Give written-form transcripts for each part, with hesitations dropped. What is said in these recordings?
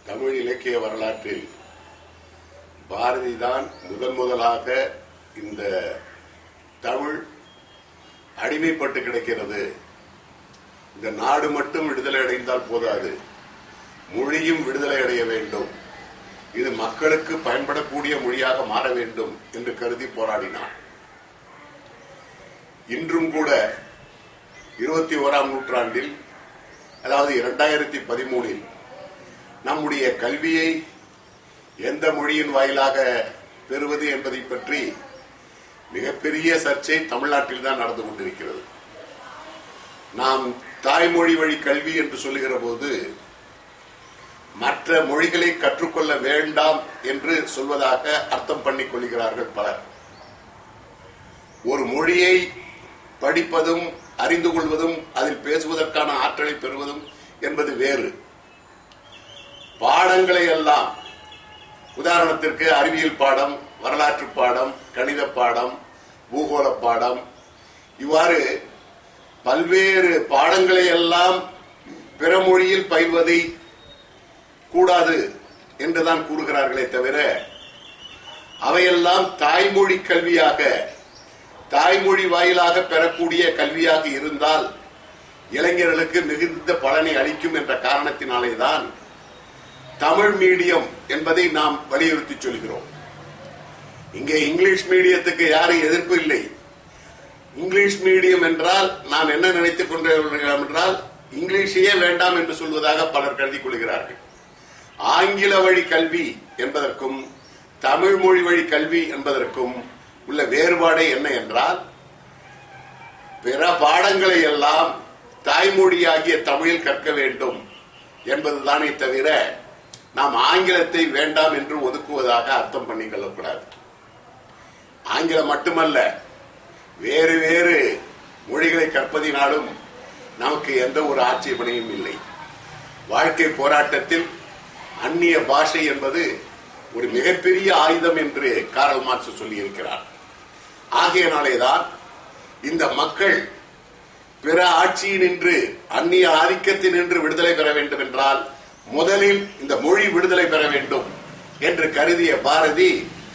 தமிழ் இலக்கிய வரலாற்றில் பாரதிதான் முதலாக இந்த தமிழ் அடிமைப்பட்டு கிடக்கிறது, இந்த நாடு மட்டும் விடுதலை அடைந்தால் போதாது, மொழியும் விடுதலை அடைய வேண்டும், இது மக்களுக்கு பயன்படக்கூடிய மொழியாக மாற வேண்டும் என்று கருதி போராடினார். இன்றும் கூட 21ஆம் நூற்றாண்டில், அதாவது 2013 நம்முடைய கல்வியை எந்த மொழியின் வாயிலாக பெறுவது என்பதை பற்றி மிகப்பெரிய சர்ச்சை தமிழ்நாட்டில் தான் நடந்து கொண்டிருக்கிறது. நாம் தாய்மொழி வழி கல்வி என்று சொல்லுகிற போது மற்ற மொழிகளை கற்றுக்கொள்ள வேண்டாம் என்று சொல்வதாக அர்த்தம் பண்ணிக் கொள்கிறார்கள் பலர். ஒரு மொழியை படிப்பதும் அறிந்து கொள்வதும் அதில் பேசுவதற்கான ஆற்றலை பெறுவதும் என்பது வேறு. பாடங்களை எல்லாம், உதாரணத்திற்கு அறிவியல் பாடம், வரலாற்று பாடம், கணித பாடம், பூகோள பாடம், இவ்வாறு பல்வேறு பாடங்களை எல்லாம் பிற மொழியில் பயில்வதை கூடாது என்றுதான் கூறுகிறார்களே தவிர, அவையெல்லாம் தாய்மொழி கல்வியாக, தாய்மொழி வாயிலாக பெறக்கூடிய கல்வியாக இருந்தால் இளைஞர்களுக்கு மிகுந்த பலனை அளிக்கும் என்ற காரணத்தினாலேதான் தமிழ் மீடியம் என்பதை நாம் வலியுறுத்தி சொல்கிறோம். இங்கே இங்கிலீஷ் மீடியத்துக்கு யாரும் எதிர்ப்பு இல்லை. இங்கிலீஷ் மீடியம் என்றால் நாம் என்ன நினைத்துக் கொண்டிருக்கிறோம் என்றால், இங்கிலீஷையே வேண்டாம் என்று சொல்வதாக பலர் கருதி கொள்கிறார்கள். ஆங்கில வழி கல்வி என்பதற்கும் தமிழ் மொழி வழி கல்வி என்பதற்கும் உள்ள வேறுபாடு என்ன என்றால், பிற பாடங்களை எல்லாம் தாய்மொழியாகிய தமிழில் கற்க வேண்டும் என்பதுதானே தவிர, நாம் ஆங்கிலத்தை வேண்டாம் என்று ஒதுக்குவதாக அர்த்தம் பண்ணிக் கொள்ளக்கூடாது. ஆங்கிலம் மட்டுமல்ல, வேறு வேறு மொழிகளை கற்பதினாலும் நமக்கு எந்த ஒரு ஆட்சேபனையும் இல்லை. வாழ்க்கை போராட்டத்தில் அந்நிய பாஷை என்பது ஒரு மிகப்பெரிய ஆயுதம் என்று காரல் மார்க்ஸ் சொல்லியிருக்கிறார். ஆகையினாலேதான் இந்த மக்கள் பிற ஆட்சியினின்று, அந்நிய ஆதிக்கத்தினின்று விடுதலை பெற வேண்டும் என்றால் முதலில் இந்த மொழி விடுதலை பெற வேண்டும் என்று கருதிய பாரதி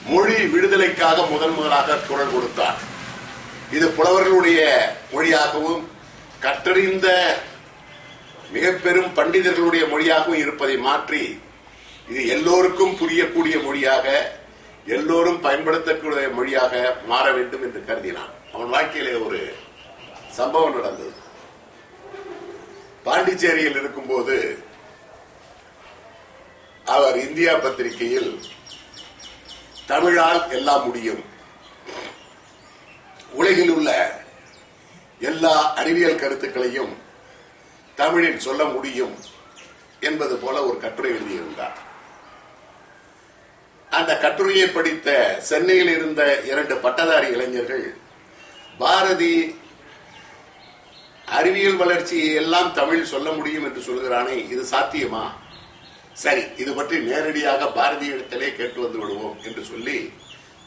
மொழி விடுதலைக்காக முதலாக குரல் கொடுத்தார். இது புலவர்களுடைய மொழியாகவும் கற்றறிந்த மிக பெரும் பண்டிதர்களுடைய மொழியாகவும் இருப்பதை மாற்றி இது எல்லோருக்கும் புரியக்கூடிய மொழியாக, எல்லோரும் பயன்படுத்தக்கூடிய மொழியாக மாற வேண்டும் என்று கருதினான். அவன் வாழ்க்கையிலே ஒரு சம்பவம் நடந்தது. பாண்டிச்சேரியில் இருக்கும்போது அவர் இந்தியா பத்திரிகையில் தமிழால் எல்லாம் முடியும், உலகில் உள்ள எல்லா அறிவியல் கருத்துக்களையும் தமிழில் சொல்ல முடியும் என்பது போல ஒரு கட்டுரை எழுதியிருந்தார். அந்த கட்டுரையை படித்த சென்னையில் இருந்த 2 பட்டதாரி இளைஞர்கள், பாரதி அறிவியல் வளர்ச்சியை எல்லாம் தமிழ் சொல்ல முடியும் என்று சொல்கிறானே, இது சாத்தியமா? சரி, இது பற்றி நேரடியாக பாரதியிடத்திலே கேட்டு வந்து விடுவோம் என்று சொல்லி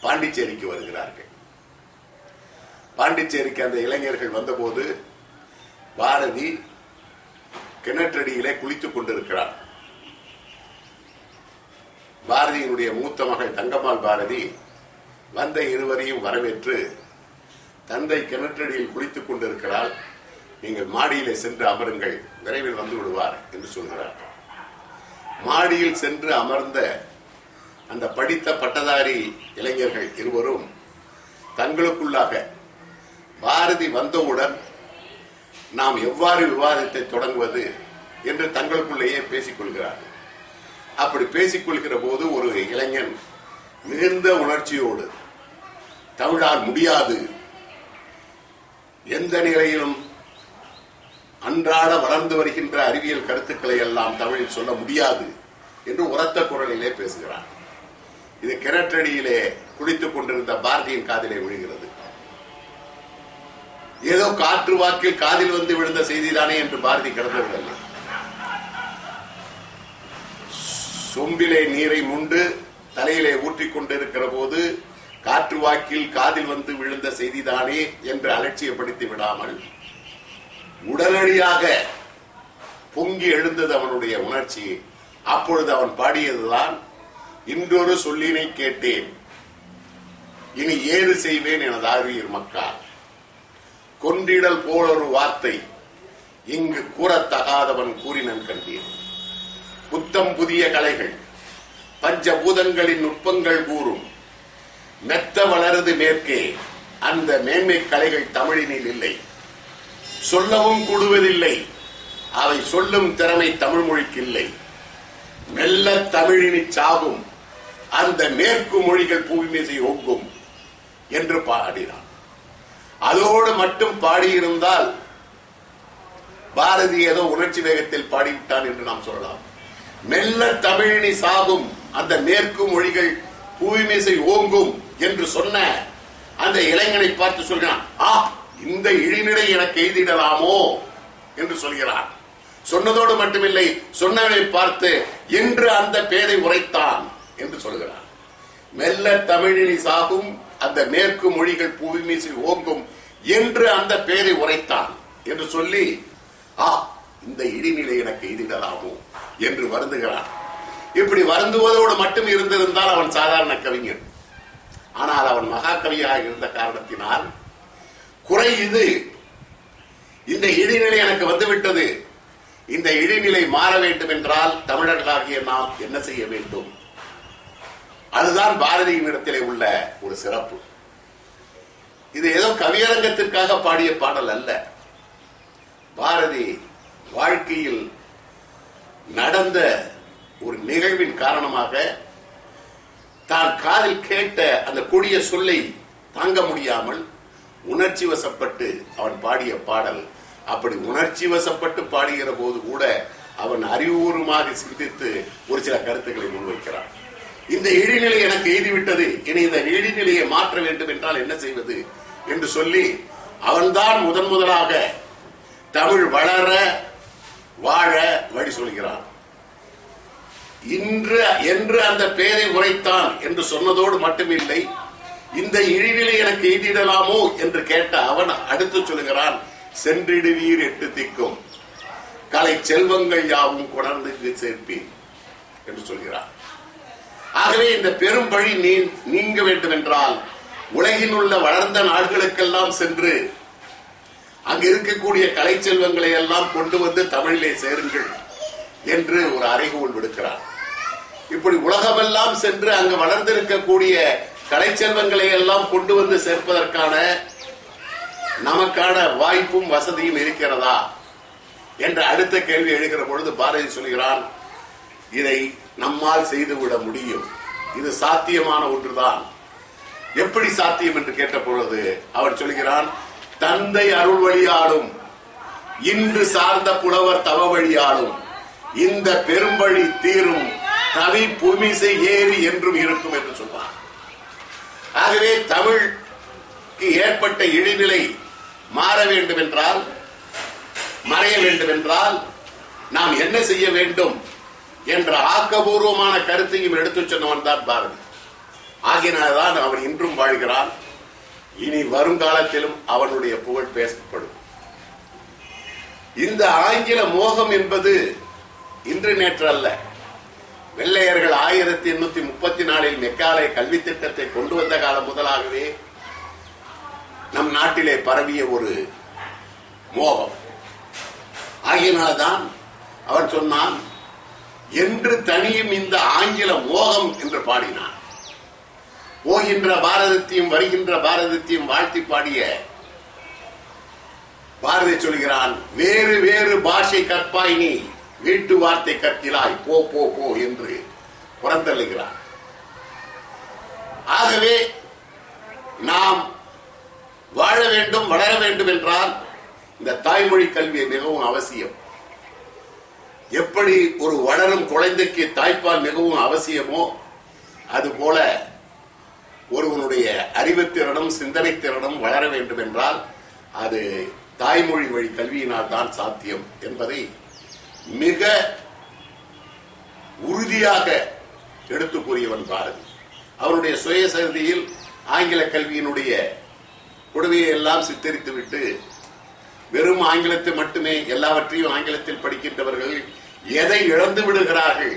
பாண்டிச்சேரிக்கு வருகிறார்கள். பாண்டிச்சேரிக்கு அந்த இளைஞர்கள் வந்தபோது பாரதி கிணற்றடியிலே குளித்துக் கொண்டிருக்கிறார். பாரதியினுடைய மூத்த மகள் தங்கம்மாள் பாரதி வந்த இருவரையும் வரவேற்று, தந்தை கிணற்றடியில் குளித்துக் கொண்டிருக்கிறாள், நீங்கள் மாடியிலே சென்று அமருங்கள், விரைவில் வந்து விடுவார் என்று சொல்கிறார். மாடியில் சென்று அமர்ந்த அந்த படித்த பட்டதாரி இளைஞர்கள் இருவரும் தங்களுக்குள்ளாக பாரதி வந்தவுடன் நாம் எவ்வாறு விவாதத்தை தொடங்குவது என்று தங்களுக்குள்ளேயே பேசிக் கொள்கிறார்கள். அப்படி பேசிக் கொள்கிற போது ஒரு இளைஞன் மிகுந்த உணர்ச்சியோடு, தமிழால் முடியாது, எந்த நிலையிலும் அன்றாட வளர்ந்து வருகின்ற அறிவியல் கருத்துக்களை எல்லாம் தமிழில் சொல்ல முடியாது என்று உரத்த குரலிலே பேசுகிறார். இது கிணற்றடியிலே குளித்துக் கொண்டிருந்த பாரதியின் காதிலே விழுகிறது. ஏதோ காற்று வாக்கில் காதில் வந்து விழுந்த செய்திதானே என்று பாரதி கிடந்தவில்லை. சொம்பிலே நீரை முண்டு தலையிலே ஊற்றிக் கொண்டிருக்கிற போது காற்று வாக்கில் காதில் வந்து விழுந்த செய்திதானே என்று அலட்சியப்படுத்தி விடாமல் உடனடியாக பொங்கி எழுந்தது அவனுடைய உணர்ச்சி. அப்பொழுது அவன் பாடியதுதான், இன்றொரு சொல்லினை கேட்டேன், இனி ஏது செய்வேன் எனது ஆரியர் மக்கள், கொன்றிடல் போலொரு வார்த்தை இங்கு கூறத்தகாதவன் கூறினன் கண்டேன். புத்தம் புதிய கலைகள் பஞ்சபூதங்களின் நுட்பங்கள் கூறும் மெத்த வளருது மேற்கே, அந்த மேன்மை கலைகள் தமிழினில் இல்லை, சொல்லவும் கூடுவதில்லை, அவை சொல்லும் திறமை தமிழ் மொழிக்கு இல்லை. மெல்ல தமிழினி சாகும், அந்த மேற்கு மொழிகள் பூமிசை ஓங்கும் என்று பாடினான். அதோடு மட்டும் பாடியிருந்தால் பாரதி ஏதோ உணர்ச்சி வேகத்தில் பாடிவிட்டான் என்று நாம் சொல்லலாம். மெல்ல தமிழினி சாகும், அந்த மேற்கு மொழிகள் பூமிசை ஓங்கும் என்று சொன்ன அந்த இளைஞனை பார்த்து சொல்கிறான், இந்த இழிநிலை எனக்கு எய்திடலாமோ என்று சொல்கிறான். சொன்னதோடு மட்டுமில்லை, சொன்னவனை பார்த்து என்று அந்த பேரை உரைத்தான் என்று சொல்கிறான். மெல்ல தமிழினி சாகும், அந்த மேற்கு மொழிகள் பூமிசை ஓங்கும் என்று அந்த பேரை உரைத்தான் என்று சொல்லி, இந்த இடிநிலை எனக்கு எய்திடலாமோ என்று வருந்துகிறான். இப்படி வருந்துவதோடு மட்டும் இருந்திருந்தால் அவன் சாதாரண கவிஞன். ஆனால் அவன் மகாகவியாக இருந்த காரணத்தினால் குறை இது, இந்த இடிநிலை எனக்கு வந்துவிட்டது, இந்த இடிநிலை மாற வேண்டும் என்றால் தமிழர்களாகிய நாம் என்ன செய்ய வேண்டும்? அதுதான் பாரதியின் இடத்திலே உள்ள ஒரு சிறப்பு. இது ஏதோ கவியரங்கத்திற்காக பாடிய பாடல் அல்ல. பாரதி வாழ்க்கையில் நடந்த ஒரு நிகழ்வின் காரணமாக தான் காதில் கேட்ட அந்த கொடிய சொல்லை தாங்க முடியாமல் உணர்ச்சி வசப்பட்டு அவன் பாடிய பாடல். அப்படி உணர்ச்சி வசப்பட்டு பாடுகிற போது கூட அவன் அறிவுபூர்வமாக சிந்தித்து ஒரு சில கருத்துக்களை முன்வைக்கிறான். இந்த இழிநிலை எனக்கு எய்திவிட்டது, இனி இந்த இழிநிலையை மாற்ற வேண்டும் என்றால் என்ன செய்வது என்று சொல்லி அவன்தான் முதலாக தமிழ் வளர வாழ வழி சொல்கிறான். என்று அந்த பெயரை உரைத்தான் என்று சொன்னதோடு மட்டுமில்லை, இந்த இழிநிலை எனக்கு எய்திடலாமோ என்று கேட்ட அவன் அடுத்து சொல்கிறான், சென்றிடுவீர் எட்டு திக்கும், கலை செல்வங்கள் யாவும் கொணர்ந்து சேர்ப்பேன் என்று சொல்கிறான். ஆகவே இந்த பெரும் பழி நீங்க வேண்டும் என்றால் உலகில் உள்ள வளர்ந்த நாடுகளுக்கெல்லாம் சென்று அங்கு இருக்கக்கூடிய கலை செல்வங்களை எல்லாம் கொண்டு வந்து தமிழிலே சேருங்கள் என்று ஒரு அறைகூவல் விடுக்கிறார். இப்படி உலகமெல்லாம் சென்று அங்கு வளர்ந்திருக்கக்கூடிய கலை செல்வங்களை எல்லாம் கொண்டு வந்து சேர்ப்பதற்கான நமக்கான வாய்ப்பும் வசதியும் இருக்கிறதா என்ற அடுத்த கேள்வி எழுகிற பொழுது பாரதி சொல்கிறான், இதை நம்மால் செய்துவிட முடியும், இது சாத்தியமான ஒன்றுதான். எப்படி சாத்தியம் என்று கேட்ட பொழுது அவன் சொல்கிறான், தந்தை அருள் வழியாலும் இன்று சார்ந்த புலவர் தவ வழியாலும் இந்த பெரும்பழி தீரும், தவி புமிசை ஏறி என்றும் இருக்கும் என்று சொல்வார். ஆகவே தமிழுக்கு ஏற்பட்ட இழிநிலை மாற வேண்டும் என்றால், மறைய வேண்டும் என்றால் நாம் என்ன செய்ய வேண்டும் என்ற ஆக்கபூர்வமான கருத்தையும் எடுத்துச் சொன்னவன் தான் பாரதி. ஆகினால்தான் அவன் இன்றும் வாழ்கிறான். இனி வருங்காலத்திலும் அவனுடைய புகழ் பேசப்படும். இந்த ஆங்கில மோகம் என்பது இன்று நேற்று அல்ல. வெள்ளையர்கள் 1834 மெக்காலே கல்வி திட்டத்தை கொண்டு வந்த காலம் முதலாகவே நம் நாட்டிலே பரவிய ஒரு மோகம். ஆகினால்தான் அவன் சொன்னான், என்று தனியும் இந்த ஆங்கில மோகம் என்று பாடினான். போகின்ற பாரதத்தையும் வருகின்ற பாரதத்தையும் வாழ்த்தி பாடிய பாரதி சொல்கிறான், வேறு வேறு பாஷை கற்பாய் நீ, வீட்டு வார்த்தை கற்கிறாய், போ போ போ என்று புறந்தள்ளுகிறார். ஆகவே நாம் வாழ வேண்டும், வளர வேண்டும் என்றால் இந்த தாய்மொழி கல்வி மிகவும் அவசியம். எப்படி ஒரு வளரும் குழந்தைக்கு தாய்ப்பால் மிகவும் அவசியமோ அதுபோல ஒருவனுடைய அறிவுத்திறனும் சிந்தனை திறனும் வளர வேண்டும் என்றால் அது தாய்மொழி வழி கல்வியினால் தான் சாத்தியம் என்பதை மிக உறுதியாக எடுத்து கூறியவன் பாரதி. அவருடைய சுயசரிதியில் ஆங்கில கல்வியினுடைய கொடுமையை எல்லாம் சித்தரித்துவிட்டு வெறும் ஆங்கிலத்தை மட்டுமே, எல்லாவற்றையும் ஆங்கிலத்தில் படிக்கின்றவர்கள் எதை இழந்து விடுகிறார்கள்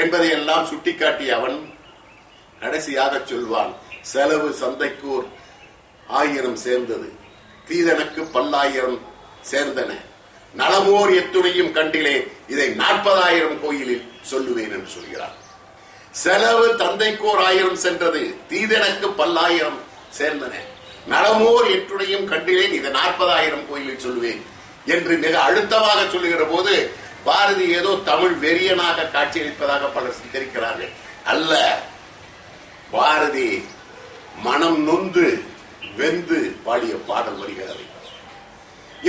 என்பதை எல்லாம் சுட்டிக்காட்டிய அவன் கடைசியாக சொல்வான், செலவு சந்தைக்கூர் 1000 சேர்ந்தது, தீதனுக்கு 10,000 சேர்ந்தன, நலமோர் எத்துணையும் கண்டிலே, இதை 40,000 கோயிலில் சொல்லுவேன் என்று சொல்கிறார். செலவு தந்தைக்கோர் 1000 சென்றது, தீதனுக்கு 10,000 சேர்ந்தன, நலமோர் எத்துணையும் கண்டிலேன், இதை 40,000 கோயிலில் சொல்லுவேன் என்று மிக அழுத்தமாக சொல்லுகிற போது பாரதி ஏதோ தமிழ் வெறியனாக காட்சியளிப்பதாக பலர் சித்தரிக்கிறார்கள். அல்ல, பாரதி மனம் நொந்து வெந்து பாடிய பாடல் வருகிறது.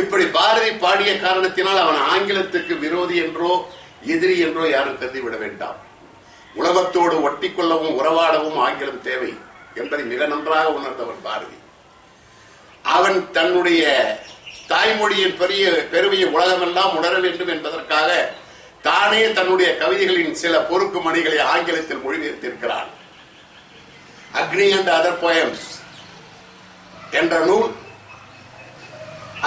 இப்படி பாரதி பாடிய காரணத்தினால் அவன் ஆங்கிலத்துக்கு விரோதி என்றோ எதிரி என்றோ யாரும் கருதிவிட வேண்டாம். உலகத்தோடு ஒட்டி கொள்ளவும் உறவாடவும் ஆங்கிலம் தேவை என்பதை மிக நன்றாக உணர்ந்தவன் பாரதி. அவன் தன்னுடைய தாய்மொழியின் பெருமையை உலகமெல்லாம் உணர வேண்டும் என்பதற்காக தானே தன்னுடைய கவிதைகளின் சில பொறுப்பு மணிகளை ஆங்கிலத்தில் மொழிபெயர்த்திருக்கிறான். அக்னி அண்ட் அதர் போயம்ஸ் என்ற நூல்,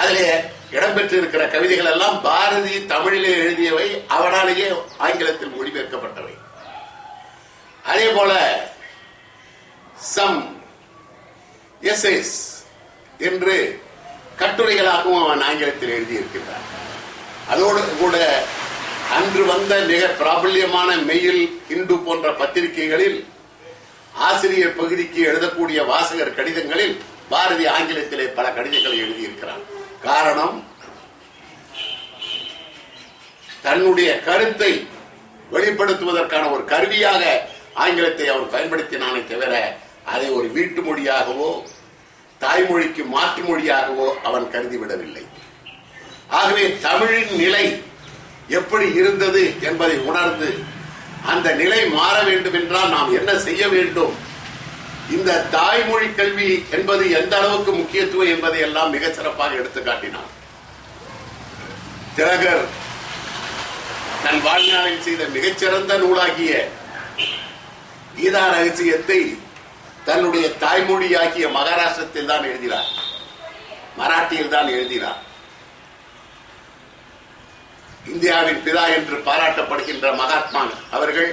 அதிலே இடம்பெற்றிருக்கிற கவிதைகள் எல்லாம் பாரதி தமிழிலே எழுதியவை, அவனாலேயே ஆங்கிலத்தில் மொழிபெயர்க்கப்பட்டவை. அதே போல சம் எஸ்ஸேஸ் என்று கட்டுரைகளாகவும் அவன் ஆங்கிலத்தில் எழுதியிருக்கிறான். அதோடு கூட அன்று வந்த மிக பிராபல்யமான மெயில், இந்து போன்ற பத்திரிகைகளில் ஆசிரியர் பகுதிக்கு எழுதக்கூடிய வாசகர் கடிதங்களில் பாரதி ஆங்கிலத்திலே பல கடிதங்களை எழுதியிருக்கிறான். காரணம், தன்னுடைய கருத்தை வெளிப்படுத்துவதற்கான ஒரு கருவியாக ஆங்கிலத்தை அவன் பயன்படுத்தினானே தவிர அதை ஒரு வீட்டு மொழியாகவோ தாய்மொழிக்கு மாற்று மொழியாகவோ அவன் கருதிவிடவில்லை. ஆகவே தமிழின் நிலை எப்படி இருந்தது என்பதை உணர்ந்து அந்த நிலை மாற வேண்டும் என்றால் நாம் என்ன செய்ய வேண்டும், இந்த தாய்மொழி கல்வி என்பது எந்த அளவுக்கு முக்கியத்துவம் என்பதை எல்லாம் மிக சிறப்பாக எடுத்து காட்டினார். திலகர் தன் வாழ்நாளில் செய்த மிகச்சிறந்த நூலாகிய கீதா ரகசியத்தை தன்னுடைய தாய்மொழியாகிய மகாராஷ்டிரத்தில் தான் எழுதினார், மராட்டியில் தான் எழுதினார். இந்தியாவின் பிதா என்று பாராட்டப்படுகின்ற மகாத்மா அவர்கள்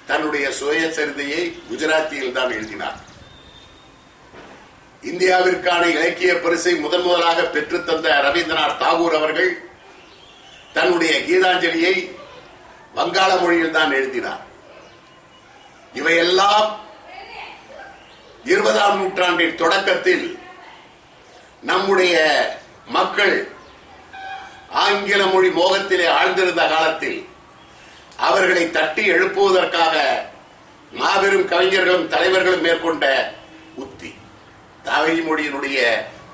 தன்னுடைய சுயசரிதையை குஜராத்தியில் தான் எழுதினார். இந்தியாவிற்கான இலக்கிய பரிசை முதலாக பெற்றுத்தந்த ரவீந்திரநாத் தாகூர் அவர்கள் தன்னுடைய கீதாஞ்சலியை வங்காள மொழியில் தான் எழுதினார். இவையெல்லாம் 20ஆம் நூற்றாண்டின் தொடக்கத்தில் நம்முடைய மக்கள் ஆங்கில மொழி மோகத்திலே ஆழ்ந்திருந்த காலத்தில் அவர்களை தட்டி எழுப்புவதற்காக மாபெரும் கவிஞர்களும் தலைவர்களும் மேற்கொண்ட உத்தி. தாய்மொழியினுடைய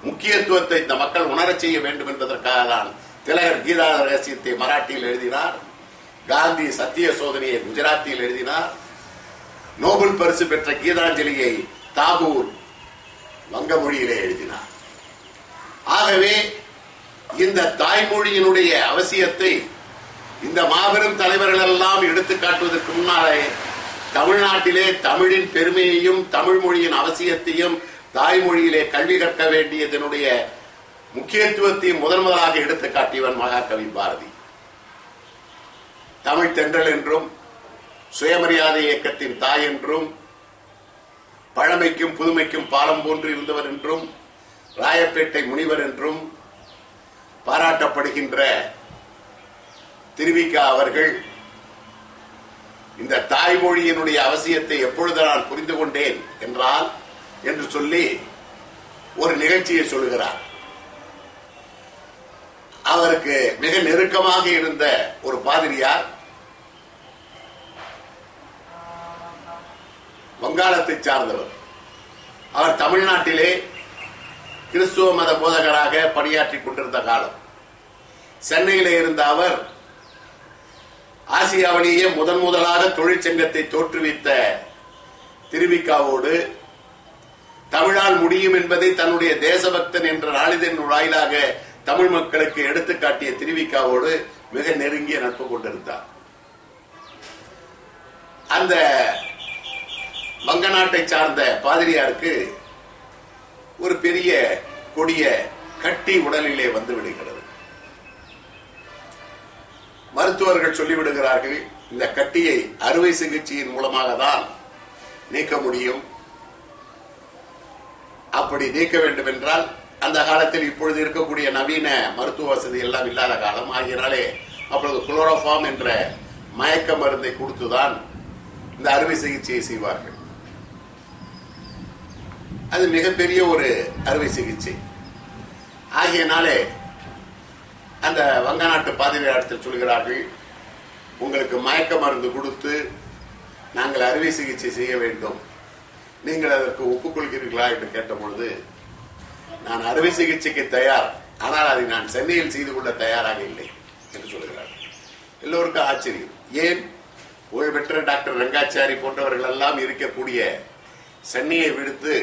முக்கியத்துவத்தை இந்த மக்கள் உணரச் செய்ய வேண்டும் என்பதற்காக தான் திலகர் கீதா ரகசியத்தை மராட்டியில் எழுதினார், காந்தி சத்திய சோதனையை குஜராத்தியில் எழுதினார், நோபல் பரிசு பெற்ற கீதாஞ்சலியை தாகூர் வங்க மொழியிலே எழுதினார். ஆகவே இந்த தாய்மொழியினுடைய அவசியத்தை இந்த மாபெரும் தலைவர்கள் எல்லாம் எடுத்து காட்டுவதற்கு முன்னாலே தமிழ்நாட்டிலே தமிழின் பெருமையையும் தமிழ் மொழியின் அவசியத்தையும் தாய்மொழியிலே கல்வி கற்க வேண்டியதனுடைய முக்கியத்துவத்தையும் முதலாக எடுத்து காட்டியவன் மகாகவி பாரதி. தமிழ் தென்றல் என்றும் சுயமரியாதை இயக்கத்தின் தாய் என்றும் பழமைக்கும் புதுமைக்கும் பாலம் போன்று இருந்தவர் என்றும் ராயப்பேட்டை முனிவர் என்றும் பாராட்டப்படுகின்ற திருவிக்கா அவர்கள் இந்த தாய்மொழியினுடைய அவசியத்தை எப்பொழுது நான் புரிந்து கொண்டேன் என்றால் என்று சொல்லி ஒரு நிகழ்ச்சியை சொல்லுகிறார். அவருக்கு மிக நெருக்கமாக இருந்த ஒரு பாதிரியார் வங்காளத்தை சார்ந்தவர். அவர் தமிழ்நாட்டிலே கிறிஸ்துவ மத போதகராக பணியாற்றிக் கொண்டிருந்த காலம். சென்னையிலே இருந்த அவர் ஆசியாவிலேயே முதலாக தொழிற்சங்கத்தை தோற்றுவித்த திருவிக்காவோடு தமிழால் முடியும் என்பதை தன்னுடைய தேசபக்தன் என்ற நாளிதழின் வாயிலாக தமிழ் மக்களுக்கு எடுத்துக்காட்டிய திருவிக்காவோடு மிக நெருங்கிய நட்பு கொண்டிருந்தார். அந்த வங்க நாட்டை சார்ந்த பாதிரியாருக்கு ஒரு பெரிய கொடிய கட்டி உடலிலே வந்து விடுகிறது. மருத்துவர்கள் சொல்லிவிடுகிறார்கள், இந்த கட்டியை அறுவை சிகிச்சையின் மூலமாக தான் நீக்க முடியும். அப்படி நீக்க வேண்டும் என்றால் அந்த காலத்தில் இப்பொழுது இருக்கக்கூடிய நவீன மருத்துவ வசதி எல்லாம் இல்லாத காலம் ஆகியனாலே அப்பொழுது குளோரோஃபார்ம் என்ற மயக்க மருந்தை கொடுத்துதான் இந்த அறுவை சிகிச்சையை செய்வார்கள். அது மிகப்பெரிய ஒரு அறுவை சிகிச்சை ஆகியனாலே அந்த வங்க நாட்டு பாதிரியாரிடத்தில் சொல்கிறார்கள், உங்களுக்கு மயக்க மருந்து கொடுத்து நாங்கள் அறுவை சிகிச்சை செய்ய வேண்டும், நீங்கள் அதற்கு ஒப்புக்கொள்கிறீர்களா என்று கேட்டபொழுது, நான் அறுவை சிகிச்சைக்கு தயார், ஆனால் அதை நான் சென்னையில் செய்து கொள்ள தயாராக இல்லை என்று சொல்கிறார். எல்லோருக்கும் ஆச்சரியம். ஏன்? புகழ்பெற்ற டாக்டர் ரங்காச்சாரி போன்றவர்கள் எல்லாம் இருக்கக்கூடிய சென்னையை விடுத்து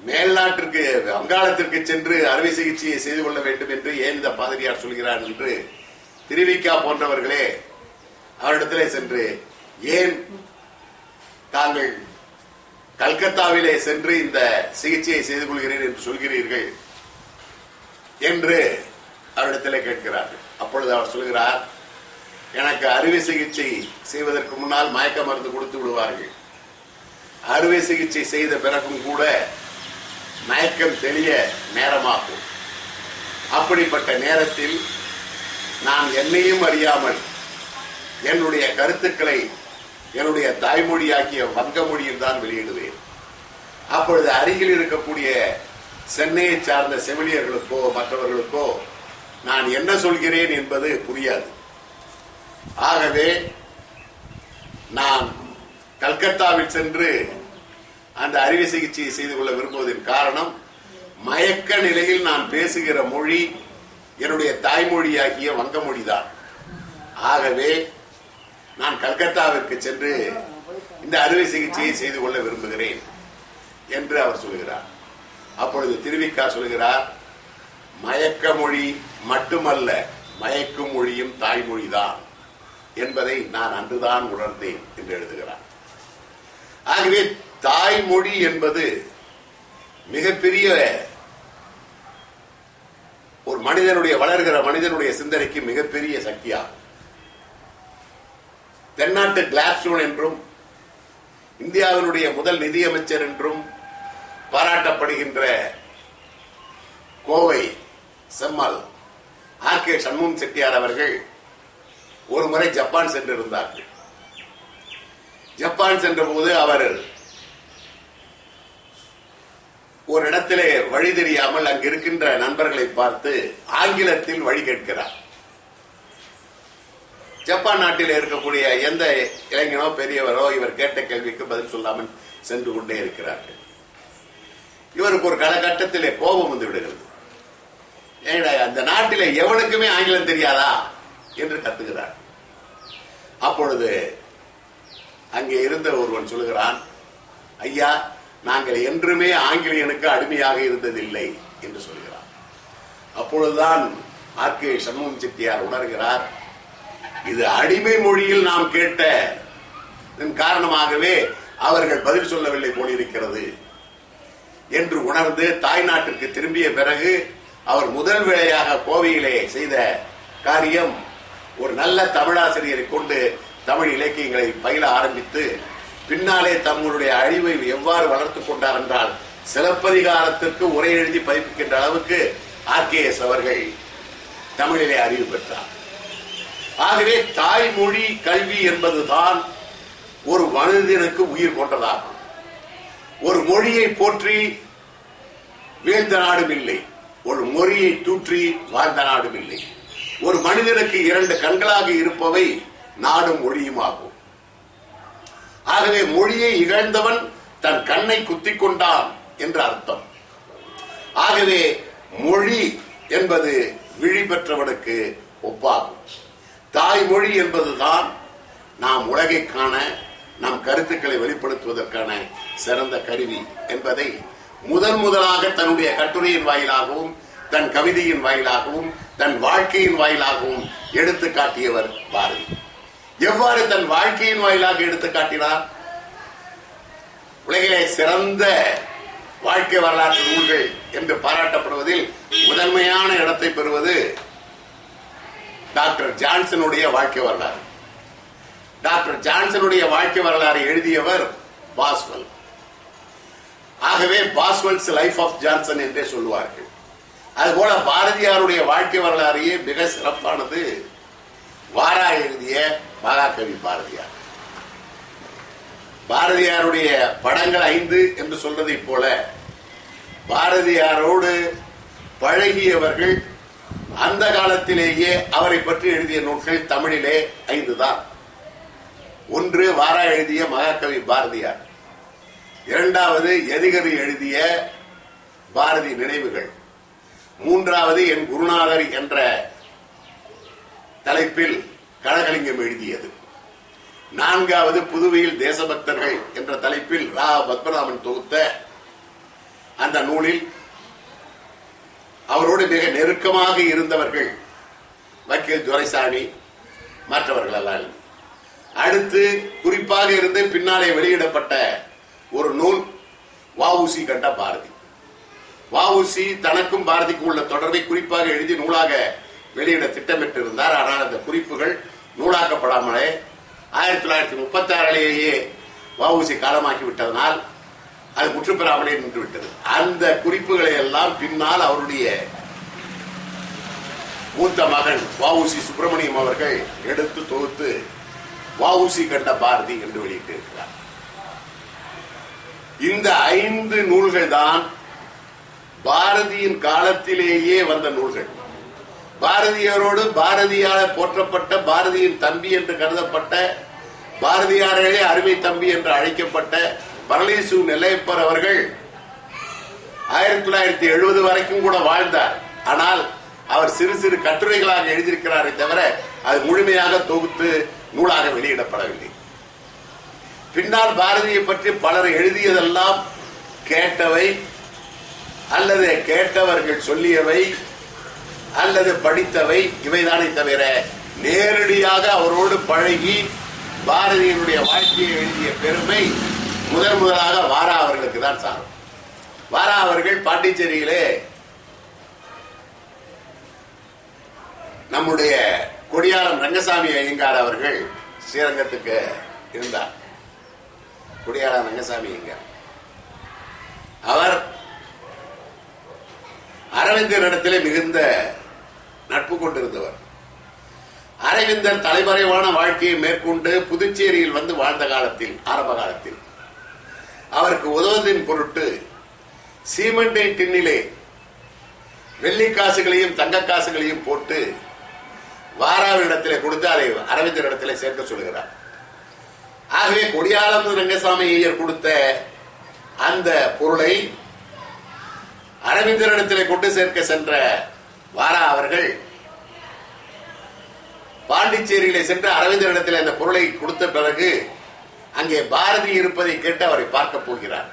மேல்நாட்டிற்கு வங்காளத்திற்கு சென்று அறுவை சிகிச்சையை செய்து கொள்ள வேண்டும் என்று ஏன் இந்த பாதிரியார் சொல்கிறார் என்று திருவிக்கா போன்றவர்களே அவரிடத்திலே சென்று, ஏன் தாங்கள் கல்கத்தாவிலே சென்று இந்த சிகிச்சையை செய்து கொள்கிறேன் என்று சொல்கிறீர்கள் என்று அவரிடத்திலே கேட்கிறார்கள். அப்பொழுது அவர் சொல்கிறார், எனக்கு அறுவை சிகிச்சை செய்வதற்கு முன்னால் மயக்க மருந்து கொடுத்து விடுவார்கள், அறுவை சிகிச்சை செய்த பிறகும் கூட மயக்கம் தெளிய நேரமாகும். அப்படிப்பட்ட நேரத்தில் நான் என்னையும் அறியாமல் என்னுடைய கருத்துக்களை என்னுடைய தாய்மொழியாக்கிய வங்க மொழியில் தான் வெளியிடுவேன். அப்பொழுது அருகில் இருக்கக்கூடிய சென்னையை சார்ந்த செவிலியர்களுக்கோ மற்றவர்களுக்கோ நான் என்ன சொல்கிறேன் என்பது புரியாது. ஆகவே நான் கல்கத்தாவில் சென்று அந்த அறுவை சிகிச்சையை செய்து கொள்ள விரும்புவதன் காரணம், மயக்க நிலையில் நான் பேசுகிற மொழி என்னுடைய தாய்மொழியாகிய வங்க மொழிதான். ஆகவே நான் கல்கத்தாவிற்கு சென்று இந்த அறுவை சிகிச்சையை செய்து கொள்ள விரும்புகிறேன் என்று அவர் சொல்கிறார். அப்பொழுது திருவிக்கா சொல்கிறார், மயக்க மொழி மட்டுமல்ல, மயக்கும் மொழியும் தாய்மொழிதான் என்பதை நான் அன்றுதான் உணர்ந்தேன் என்று எழுதுகிறார். ஆகவே தாய்மொழி என்பது மிகப்பெரிய ஒரு மனிதனுடைய வளர்கிற மனிதனுடைய சிந்தனைக்கு மிகப்பெரிய சக்தியாகும். தென்னாட்டு கிளாஸ்டோன் என்றும் இந்தியாவினுடைய முதல் நிதியமைச்சர் என்றும் பாராட்டப்படுகின்ற கோவை செம்மல் ஆர்.கே. சண்முகம் செட்டியார் அவர்கள் ஒரு முறை ஜப்பான் சென்றிருந்தார்கள். ஜப்பான் சென்ற போது அவர் ஒரு இடத்திலே வழி தெரியாமல் அங்கு இருக்கின்ற நண்பர்களை பார்த்து ஆங்கிலத்தில் வழி கேட்கிறார். ஜப்பான் நாட்டில் இருக்கக்கூடிய எந்த இளைஞனோ பெரியவரோ இவர் கேட்ட கேள்விக்கு பதில் சொல்லாமல் சென்று கொண்டே இருக்கிறார்கள். இவருக்கு ஒரு காலகட்டத்திலே கோபம் வந்து விடுகிறது. ஏடா, அந்த நாட்டிலே எவனுக்குமே ஆங்கிலம் தெரியாதா என்று கத்துகிறார். அப்பொழுது அங்கே இருந்த ஒருவன் சொல்லுகிறான், ஐயா, நாங்கள் என்றுமே ஆங்கிலேயனுக்கு அடிமையாக இருந்ததில்லை என்று சொல்கிறார். அப்பொழுதுதான் ஆர்.கே. சண்முகம் செட்டியார் உணர்கிறார், இது அடிமை மொழியில் நாம் கேட்ட காரணமாகவே அவர்கள் பதில் சொல்லவில்லை போலிருக்கிறது என்று உணர்ந்து தாய்நாட்டிற்கு திரும்பிய பிறகு அவர் முதல் வேளையாக கோவையிலே செய்த காரியம், ஒரு நல்ல தமிழாசிரியரை கொண்டு தமிழ் இலக்கியங்களை பயில ஆரம்பித்து பின்னாலே தங்களுடைய அழிவை எவ்வாறு வளர்த்துக் கொண்டார் என்றால், சிலப்பதிகாரத்திற்கு உரை எழுதி பதிப்பிக்கின்ற அளவுக்கு ஆர்.கே.எஸ். அவர்கள் தமிழிலே அறிவு பெற்றார். ஆகவே தாய்மொழி கல்வி என்பதுதான் ஒரு மனிதனுக்கு உயிர் கொண்டதாகும். ஒரு மொழியை போற்றி வீழ்ந்த நாடும் இல்லை, ஒரு மொழியை தூற்றி வாழ்ந்த நாடும் இல்லை. ஒரு மனிதனுக்கு இரண்டு கண்களாக இருப்பவை நாடும் மொழியுமாகும். ஆகவே மொழியை இழந்தவன் தன் கண்ணை குத்திக் கொண்டான் என்று அர்த்தம். ஆகவே மொழி என்பது விழி பெற்றவனுக்கு ஒப்பாகும். தாய்மொழி என்பதுதான் நாம் உலகை காண, நம் கருத்துக்களை வெளிப்படுத்துவதற்கான சிறந்த கருவி என்பதை முதலாக தன்னுடைய கட்டுரையின் வாயிலாகவும் தன் கவிதையின் வாயிலாகவும் தன் வாழ்க்கையின் வாயிலாகவும் எடுத்து காட்டியவர் பாரதி. எவ்வாறு தன் வாழ்க்கையின் வாயிலாக எடுத்து காட்டினார்? உலகிலே சிறந்த வாழ்க்கை வரலாற்று நூல்கள் என்று பாராட்டப்படுவதில் முதன்மையான இடத்தை பெறுவது டாக்டர் ஜான்சனுடைய வாழ்க்கை வரலாறு. டாக்டர் ஜான்சனுடைய வாழ்க்கை வரலாறு எழுதியவர் பாஸ்வெல். ஆகவே பாஸ்வெல்ஸ் லைஃப் ஆஃப் ஜான்சன் என்றே சொல்லுவார்கள். அதுபோல பாரதியாருடைய வாழ்க்கை வரலாறையே மிக சிறப்பானது வாரா எழுதிய மகாகவி பாரதியார். பாரதியாருடைய படங்கள் 5 என்று சொல்வதை போல பாரதியாரோடு பழகியவர்கள் அந்த காலத்திலேயே அவரை பற்றி எழுதிய நூல்கள் தமிழிலே 5 தான். 1 வாரா எழுதிய மகாகவி பாரதியார், 2வது எதிகரி எழுதிய பாரதி நினைவுகள், 3வது என் குருநாதர் என்ற தலைப்பில் கனகலிங்கம் எழுதியது, 4வது புதுவையில் தேசபக்தர்கள் என்ற தலைப்பில் ரா பத்மநாபன் தொகுத்த அந்த நூலில் அவரோடு மிக நெருக்கமாக இருந்தவர்கள் வக்கீல் துரைசாமி மற்றவர்கள் எல்லாம். அடுத்து குறிப்பாக இருந்து பின்னாலே வெளியிடப்பட்ட ஒரு நூல் வ.உ.சி. கண்ட பாரதி. வ.உ.சி. தனக்கும் பாரதிக்கும் உள்ள தொடர்பை குறிப்பாக எழுதி நூலாக வெளியிட திட்டமிட்டிருந்தார். ஆனால் அந்த குறிப்புகள் நூலாக்கப்படாமலே 1936 வ.உ.சி. காலமாக்கி விட்டதனால் அது முற்றுப்பெறாமலே நின்று விட்டது. அந்த குறிப்புகளை எல்லாம் பின்னால் அவருடைய மூத்த மகன் வ.உ.சி. சுப்பிரமணியம் அவர்கள் எடுத்து தொகுத்து வ.உ.சி. கண்ட பாரதி என்று வெளியிட்டிருக்கிறார். இந்த 5 நூல்கள் தான் பாரதியின் காலத்திலேயே வந்த நூல்கள். பாரதியாரோடு பாரதியால் போற்றப்பட்ட, பாரதியின் தம்பி என்று கருதப்பட்ட, பாரதியாரே அருமை தம்பி என்று அழைக்கப்பட்ட பரளீசு நெல்லையப்பர் அவர்கள் 1970 வரைக்கும் கூட வாழ்ந்தார். ஆனால் அவர் சிறு சிறு கட்டுரைகளாக எழுதியிருக்கிறாரே தவிர அது முழுமையாக தொகுத்து நூலாக வெளியிடப்படவில்லை. பின்னால் பாரதியை பற்றி பலர் எழுதியதெல்லாம் கேட்டவை அல்லது கேட்டவர்கள் சொல்லியவை அல்லது படித்தவை இவைதானே தவிர நேரடியாக அவரோடு பழகி பாரதியினுடைய வாழ்க்கையை எழுதிய பெருமை முதலாக வாரா அவர்களுக்கு தான் சாரும். வாரா அவர்கள் பாண்டிச்சேரியிலே நம்முடைய கொடியாளம் ரங்கசாமி ஐயங்கார் அவர்கள் ஸ்ரீரங்கத்துக்கு இருந்தார். கொடியாளம் ரங்கசாமி ஐயங்கார் அவர் அரவிந்தரிடத்திலே மிகுந்த நட்பு கொண்டிருந்தவர். அரவிந்தர் தலைமறைவான வாழ்க்கையை மேற்கொண்டு புதுச்சேரியில் வந்து வாழ்ந்த காலத்தில், ஆரம்ப காலத்தில் அவருக்கு உதவுவதின் பொருட்டு சீமெண்டை டின்னிலே வெள்ளி காசுகளையும் தங்க காசுகளையும் போட்டு வாராவிடத்திலே கொடுத்து அதை அரவிந்தரிடத்திலே சேர்க்க சொல்கிறார். ஆகவே கொடியாளம் ரங்கசாமி ஐயர் கொடுத்த அந்த பொருளை அரவிந்தரிடத்திலே கொண்டு சேர்க்க சென்ற வாரா அவர்கள் பாண்டிச்சேரியிலே சென்று அரவிந்தரிடத்தில் அந்த பொருளை கொடுத்த பிறகு அங்கே பாரதி இருப்பதை கேட்டு அவரை பார்க்க போகிறார்.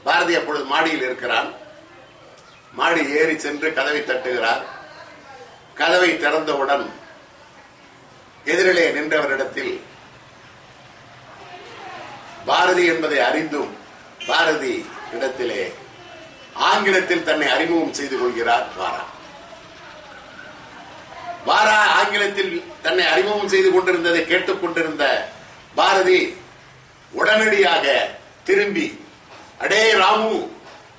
பாரதி அப்பொழுது மாடியில் இருக்கிறான். மாடி ஏறி சென்று கதவை தட்டுகிறார். கதவை திறந்தவுடன் எதிரிலே நின்றவரிடத்தில் பாரதி என்பதை அறிந்தும் பாரதி இடத்திலே ஆங்கிலத்தில் தன்னை அறிமுகம் செய்து கொள்கிறார் வாரா. வாரா ஆங்கிலத்தில் தன்னை அறிமுகம் செய்து கொண்டிருந்ததை கேட்டுக் கொண்டிருந்த பாரதி உடனடியாக திரும்பி, அடே ராமு,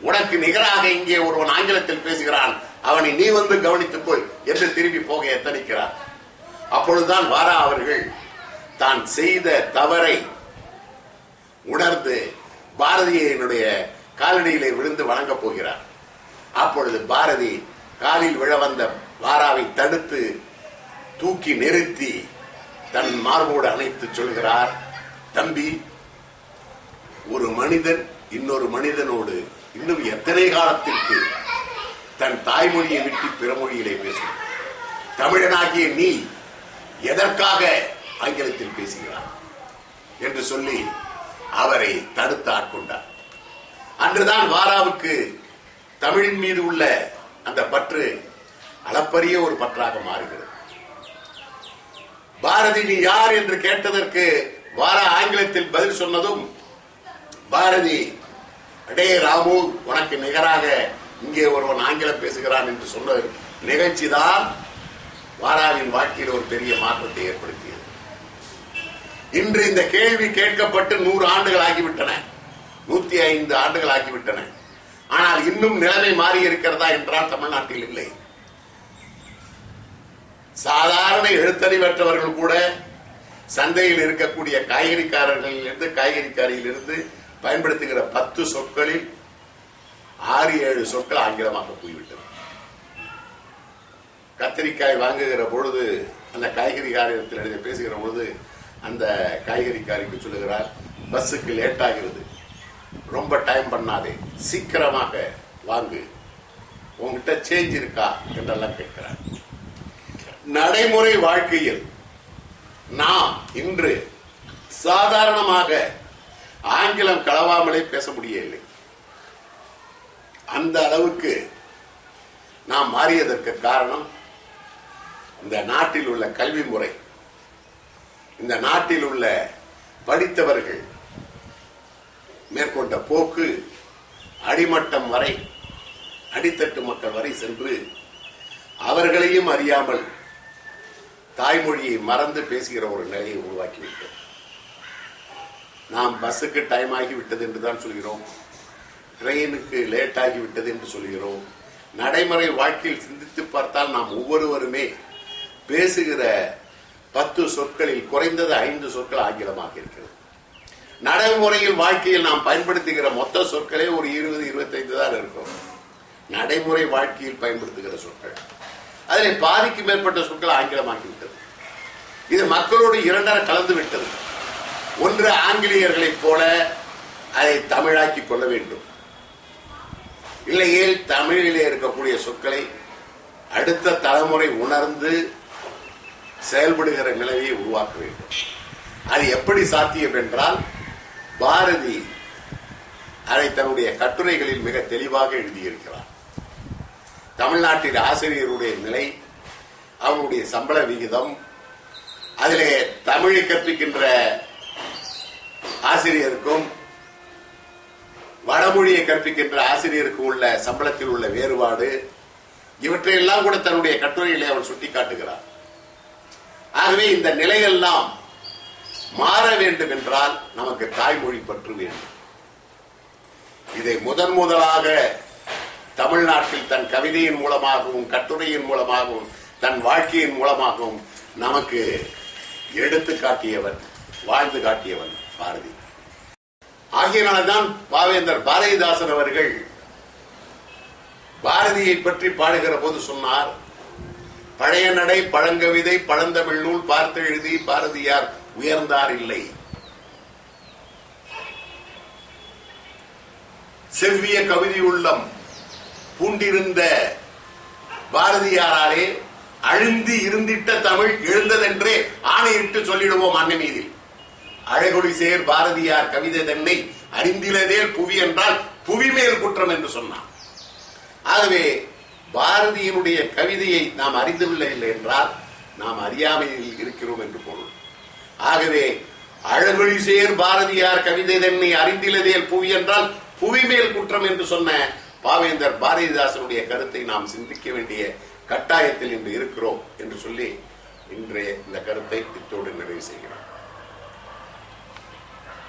உனக்கு நிகராக இங்கே ஒருவன் ஆங்கிலத்தில் பேசுகிறான், அவனை நீ வந்து கவனித்துக் கொள் என்று திரும்பி போக எத்தனிக்கிறார். அப்பொழுதுதான் வாரா அவர்கள் தான் செய்த தவறை உணர்ந்து பாரதியினுடைய காலடியிலே விழுந்து வணங்கப் போகிறார். அப்பொழுது பாரதி காலில் விழ வந்த வாராவை தடுத்து தூக்கி நிறுத்தி தன் மார்போடு அணைத்து சொல்கிறார், தம்பி, ஒரு மனிதன் இன்னொரு மனிதனோடு இன்னும் எத்தனை காலத்திற்கு தன் தாய்மொழியை விட்டு பிற மொழியிலே பேசும்? தமிழனாகிய நீ எதற்காக ஆங்கிலத்தில் பேசுகிறார் என்று சொல்லி அவரை தடுத்து ஆட்கொண்டார். அன்றுதான் வாராவுக்கு தமிழின் மீது உள்ள அந்த பற்று அளப்பரிய ஒரு பற்றாக மாறுகிறது. பாரதி நீ யார் என்று கேட்டதற்கு வாரா ஆங்கிலத்தில் பதில் சொன்னதும் பாரதி, அடே ராமு, உனக்கு நிகராக இங்கே ஒருவன் ஆங்கிலம் பேசுகிறான் என்று சொன்ன நிகழ்ச்சி தான் வாராவின் வாழ்க்கையில் ஒரு பெரிய மாற்றத்தை ஏற்படுத்தியது. இன்று இந்த கேள்வி கேட்கப்பட்டு 100 ஆண்டுகள் ஆகிவிட்டன, 105 ஆண்டுகள் ஆகிவிட்டன. ஆனால் இன்னும் நிலைமை மாறி இருக்கிறதா என்றால் தமிழ்நாட்டில் இல்லை. சாதாரண எழுத்தறிவற்றவர்கள் கூட சந்தையில் இருக்கக்கூடிய காய்கறிக்காரர்களிலிருந்து காய்கறிக்காரியிலிருந்து பயன்படுத்துகிற 10 சொற்களில் 6-7 சொற்கள் ஆங்கிலமாக போய்விட்டது. கத்திரிக்காய் வாங்குகிற பொழுது அந்த காய்கறிக்காரத்தில் பேசுகிற பொழுது அந்த காய்கறிக்காரிக்கு சொல்லுகிறார், பஸ்ஸுக்கு லேட் ஆகிறது, ரொம்ப டைம் பண்ணாதே, சீக்கிரமாக வாங்கு, உங்ககிட்ட சேஞ்ச் இருக்கா என்றெல்லாம் கேட்கிறார். நடைமுறை வாழ்க்கையில் நாம் இன்று சாதாரணமாக ஆங்கிலம் கலவாமலே பேச முடியவில்லை. அந்த அளவுக்கு நாம் மாறியதற்கு காரணம் இந்த நாட்டில் உள்ள கல்வி முறை, இந்த நாட்டில் உள்ள படித்தவர்கள் மேற்கொண்ட போக்கு அடிமட்டம் வரை, அடித்தட்டு மக்கள் வரை சென்று அவர்களையும் அறியாமல் தாய்மொழியை மறந்து பேசுகிற ஒரு நிலையை உருவாக்கிவிட்டோம். நாம் பஸ்ஸுக்கு டைம் ஆகிவிட்டது என்றுதான் சொல்கிறோம், ட்ரெயினுக்கு லேட் ஆகிவிட்டது என்று சொல்கிறோம். நடைமுறை வாழ்க்கையில் சிந்தித்து பார்த்தால் நாம் ஒவ்வொருவருமே பேசுகிற 10 சொற்களில் குறைந்தது 5 சொற்கள் ஆங்கிலமாக இருக்கிறது. நடைமுறையில் வாழ்க்கையில் நாம் பயன்படுத்துகிற மொத்த சொற்களே ஒரு 20-25 தான் இருக்கும். நடைமுறை வாழ்க்கையில் பயன்படுத்துகிற சொற்கள் அதில் பாதிக்கு மேற்பட்ட சொற்கள் ஆங்கிலமாகிவிட்டது. இது மக்களோடு இரண்டர கலந்து விட்டது. ஒன்று, ஆங்கிலேயர்களைப் போல அதை தமிழாக்கி கொள்ள வேண்டும், இல்லையே தமிழிலே இருக்கக்கூடிய சொற்களை அடுத்த தலைமுறை உணர்ந்து செயல்படுகிற நிலையை உருவாக்க வேண்டும். அது எப்படி சாத்தியம் என்றால், பாரதி அதை தன்னுடைய கட்டுரைகளில் மிக தெளிவாக எழுதியிருக்கிறார். தமிழ்நாட்டில் ஆசிரியருடைய நிலை, அவருடைய சம்பள விகிதம், அதிலே தமிழை கற்பிக்கின்ற ஆசிரியருக்கும் வடமொழியை கற்பிக்கின்ற ஆசிரியருக்கும் உள்ள சம்பளத்தில் உள்ள வேறுபாடு, இவற்றையெல்லாம் கூட தன்னுடைய கட்டுரையிலே அவர் சுட்டிக்காட்டுகிறார். ஆகவே இந்த நிலையெல்லாம் மாற வேண்டும் என்றால் நமக்கு தாய்மொழி பற்று வேண்டும். இதை முதலாக தமிழ்நாட்டில் தன் கவிதையின் மூலமாகவும் கட்டுரையின் மூலமாகவும் தன் வாழ்க்கையின் மூலமாகவும் நமக்கு எடுத்து காட்டியவன், வாழ்ந்து காட்டியவன் பாரதி. ஆகியனால்தான் பாவேந்தர் பாரதிதாசன் அவர்கள் பாரதியை பற்றி பாடுகிற போது சொன்னார், பழைய நடை பழங்கவிதை பழந்தமிழ் நூல் பார்த்து எழுதி பாரதியார் உயர்ந்தார் இல்லை. செவ்விய கவிதை உள்ளம் பூண்டிருந்த பாரதியாராலே அழுந்தி இருந்திட்ட தமிழ் எழுந்ததென்றே ஆணையிட்டு சொல்லிடுவோம் அன்னை மீதில். அழகொடி சேர் பாரதியார் கவிதை தன்னை அறிந்திலதே புவி என்றால் புவி மேல் குற்றம் என்று சொன்னார். ஆகவே பாரதியினுடைய கவிதையை நாம் அறிந்துவில்லை என்றால் நாம் அறியாமையில் இருக்கிறோம் என்று பொருள். ஆகவே அழகொடி சேர் பாரதியார் கவிதை தன்னை அறிந்திலதேல் புவி என்றால் புவி மேல் குற்றம் என்று சொன்ன பாவேந்தர் பாரதிதாசனுடைய கருத்தை நாம் சிந்திக்க வேண்டிய கட்டாயத்தில் இன்று இருக்கிறோம் என்று சொல்லி இன்றைய இந்த கருத்தை இத்தோடு நிறைவு செய்கிறோம்.